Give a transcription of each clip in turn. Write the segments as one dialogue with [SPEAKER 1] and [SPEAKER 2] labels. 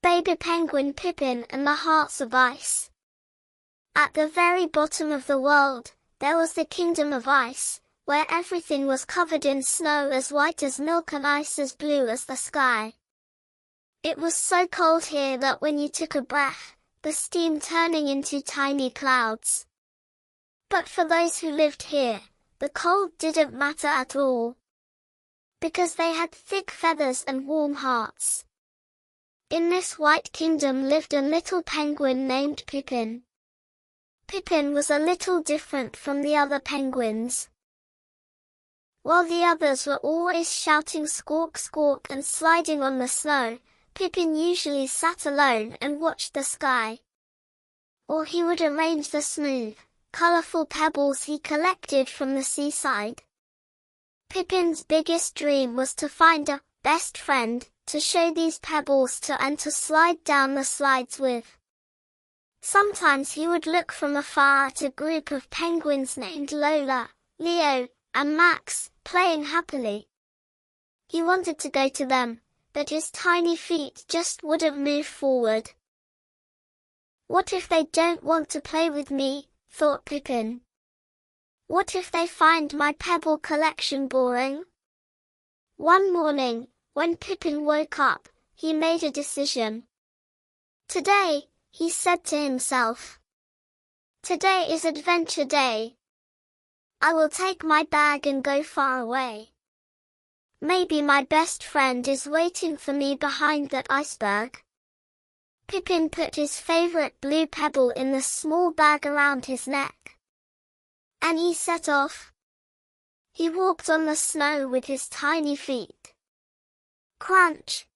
[SPEAKER 1] Baby penguin Pippin and the hearts of ice. At the very bottom of the world, there was the kingdom of ice, where everything was covered in snow as white as milk and ice as blue as the sky. It was so cold here that when you took a breath, the steam turning into tiny clouds. But for those who lived here, the cold didn't matter at all, because they had thick feathers and warm hearts. In this white kingdom lived a little penguin named Pippin. Pippin was a little different from the other penguins. While the others were always shouting squawk squawk and sliding on the snow, Pippin usually sat alone and watched the sky. Or he would arrange the smooth, colorful pebbles he collected from the seaside. Pippin's biggest dream was to find a best friend to show these pebbles to and to slide down the slides with. Sometimes he would look from afar at a group of penguins named Lola, Leo, and Max, playing happily. He wanted to go to them, but his tiny feet just wouldn't move forward. What if they don't want to play with me, thought Pippin. What if they find my pebble collection boring? One morning, when Pippin woke up, he made a decision. Today, he said to himself. Today is adventure day. I will take my bag and go far away. Maybe my best friend is waiting for me behind that iceberg. Pippin put his favorite blue pebble in the small bag around his neck. And he set off. He walked on the snow with his tiny feet. Crunch!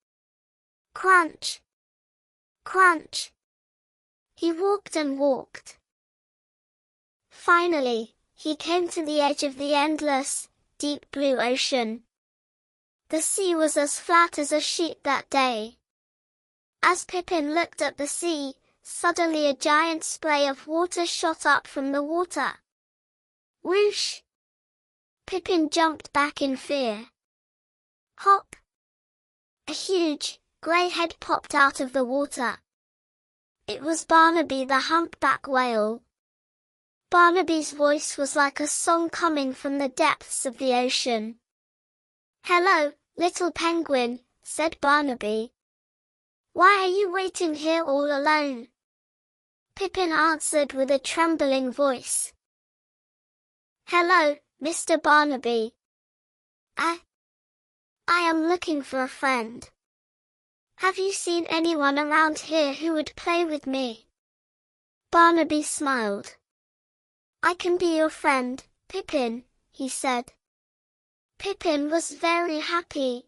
[SPEAKER 1] Crunch! Crunch! He walked and walked. Finally, he came to the edge of the endless, deep blue ocean. The sea was as flat as a sheet that day. As Pippin looked at the sea, suddenly a giant spray of water shot up from the water. Whoosh! Pippin jumped back in fear. Hop! A huge, grey head popped out of the water. It was Barnaby the humpback whale. Barnaby's voice was like a song coming from the depths of the ocean. Hello, little penguin, said Barnaby. Why are you waiting here all alone? Pippin answered with a trembling voice. Hello, Mr. Barnaby. I am looking for a friend. Have you seen anyone around here who would play with me? Barnaby smiled. I can be your friend, Pippin, he said. Pippin was very happy.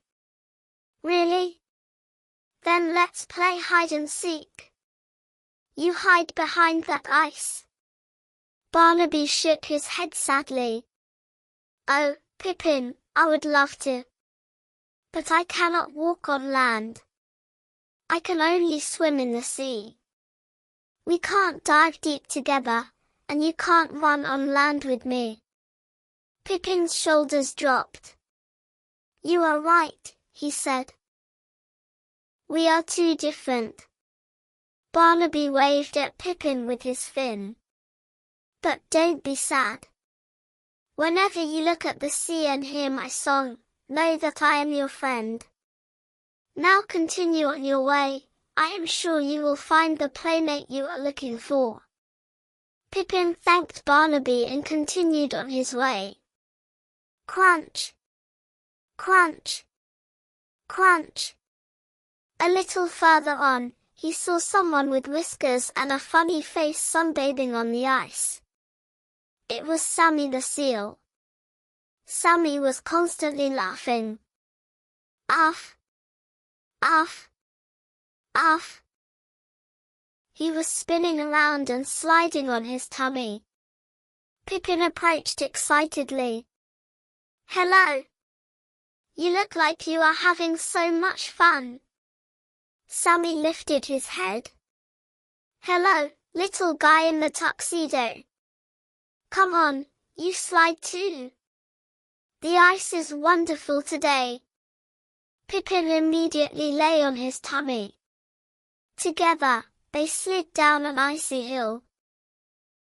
[SPEAKER 1] Really? Then let's play hide and seek. You hide behind that ice. Barnaby shook his head sadly. Oh, Pippin, I would love to. But I cannot walk on land. I can only swim in the sea. We can't dive deep together, and you can't run on land with me. Pippin's shoulders dropped. You are right, he said. We are too different. Barnaby waved at Pippin with his fin. But don't be sad. Whenever you look at the sea and hear my song, know that I am your friend. Now continue on your way, I am sure you will find the playmate you are looking for. Pippin thanked Barnaby and continued on his way. Crunch! Crunch! Crunch! A little further on, he saw someone with whiskers and a funny face sunbathing on the ice. It was Sammy the seal. Sammy was constantly laughing. Uff! Uff! Uff! He was spinning around and sliding on his tummy. Pippin approached excitedly. Hello! You look like you are having so much fun. Sammy lifted his head. Hello, little guy in the tuxedo. Come on, you slide too. The ice is wonderful today. Pippin immediately lay on his tummy. Together, they slid down an icy hill.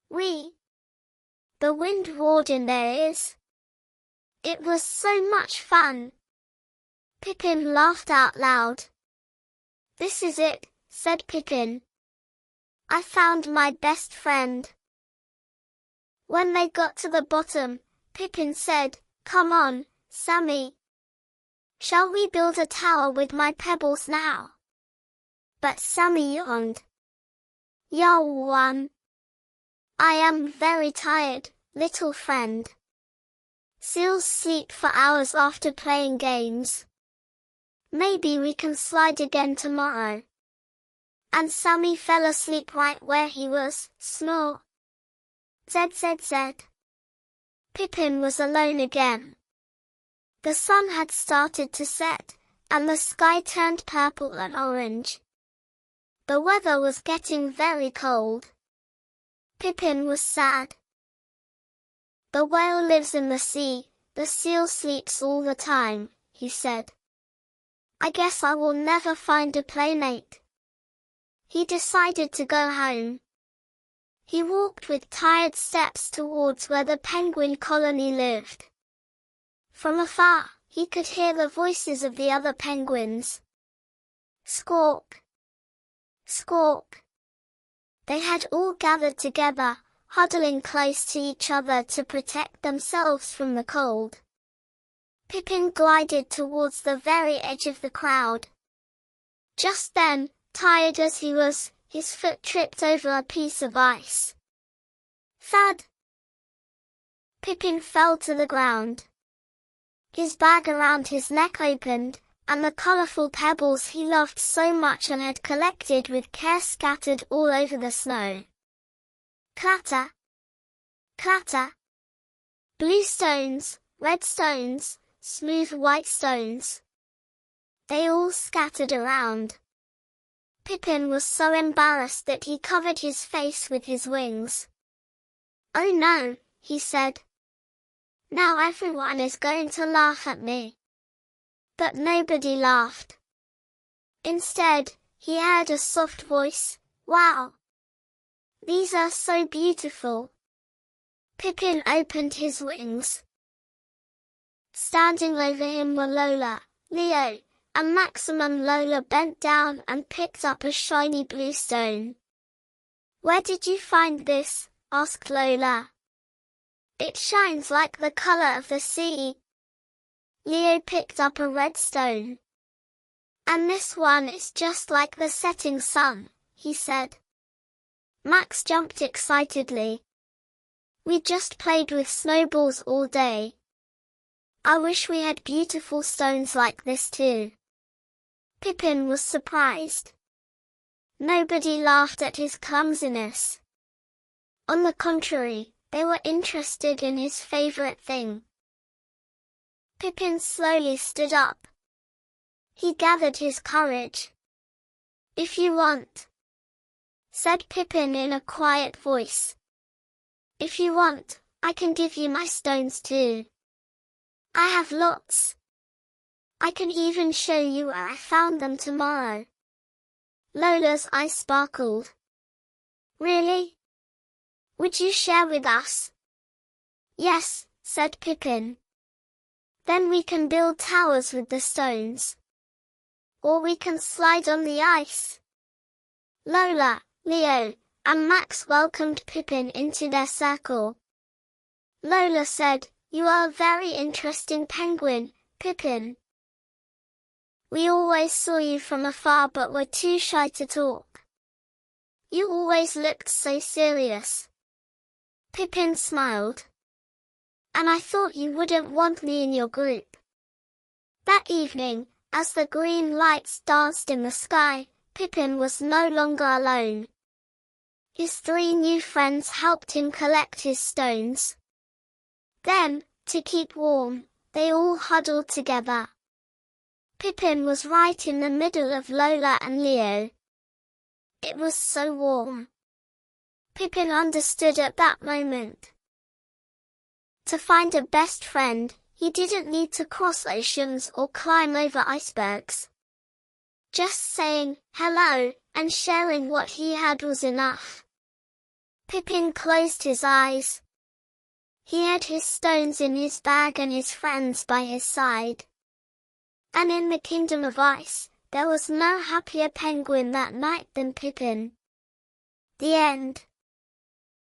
[SPEAKER 1] Whee! The wind roared in their ears. It was so much fun. Pippin laughed out loud. "This is it," said Pippin. "I found my best friend." When they got to the bottom, Pippin said, "Come on, Sammy. Shall we build a tower with my pebbles now?" But Sammy yawned. "Yawn. I am very tired, little friend. Seals sleep for hours after playing games. Maybe we can slide again tomorrow." And Sammy fell asleep right where he was. Snore. Zzz. Pippin was alone again. The sun had started to set, and the sky turned purple and orange. The weather was getting very cold. Pippin was sad. "The whale lives in the sea, the seal sleeps all the time," he said. "I guess I will never find a playmate." He decided to go home. He walked with tired steps towards where the penguin colony lived. From afar, he could hear the voices of the other penguins. Squawk! Squawk! They had all gathered together, huddling close to each other to protect themselves from the cold. Pippin glided towards the very edge of the crowd. Just then, tired as he was, his foot tripped over a piece of ice. Thud! Pippin fell to the ground. His bag around his neck opened, and the colorful pebbles he loved so much and had collected with care scattered all over the snow. Clatter! Clatter! Blue stones, red stones, smooth white stones. They all scattered around. Pippin was so embarrassed that he covered his face with his wings. "Oh no," he said. "Now everyone is going to laugh at me." But nobody laughed. Instead, he heard a soft voice. "Wow! These are so beautiful." Pippin opened his wings. Standing over him were Lola, Leo, and Maximum. Lola bent down and picked up a shiny blue stone. "Where did you find this?" asked Lola. "It shines like the color of the sea." Leo picked up a red stone. "And this one is just like the setting sun," he said. Max jumped excitedly. "We just played with snowballs all day. I wish we had beautiful stones like this too." Pippin was surprised. Nobody laughed at his clumsiness. On the contrary, they were interested in his favorite thing. Pippin slowly stood up. He gathered his courage. "If you want," said Pippin in a quiet voice. "If you want, I can give you my stones too. I have lots. I can even show you where I found them tomorrow." Lola's eyes sparkled. "Really? Would you share with us?" "Yes," said Pippin. "Then we can build towers with the stones. Or we can slide on the ice." Lola, Leo, and Max welcomed Pippin into their circle. Lola said, "You are a very interesting penguin, Pippin. We always saw you from afar but were too shy to talk. You always looked so serious." Pippin smiled. "And I thought you wouldn't want me in your group." That evening, as the green lights danced in the sky, Pippin was no longer alone. His 3 new friends helped him collect his stones. Then, to keep warm, they all huddled together. Pippin was right in the middle of Lola and Leo. It was so warm. Pippin understood at that moment. To find a best friend, he didn't need to cross oceans or climb over icebergs. Just saying, "Hello," and sharing what he had was enough. Pippin closed his eyes. He had his stones in his bag and his friends by his side. And in the kingdom of ice, there was no happier penguin that night than Pippin. The end.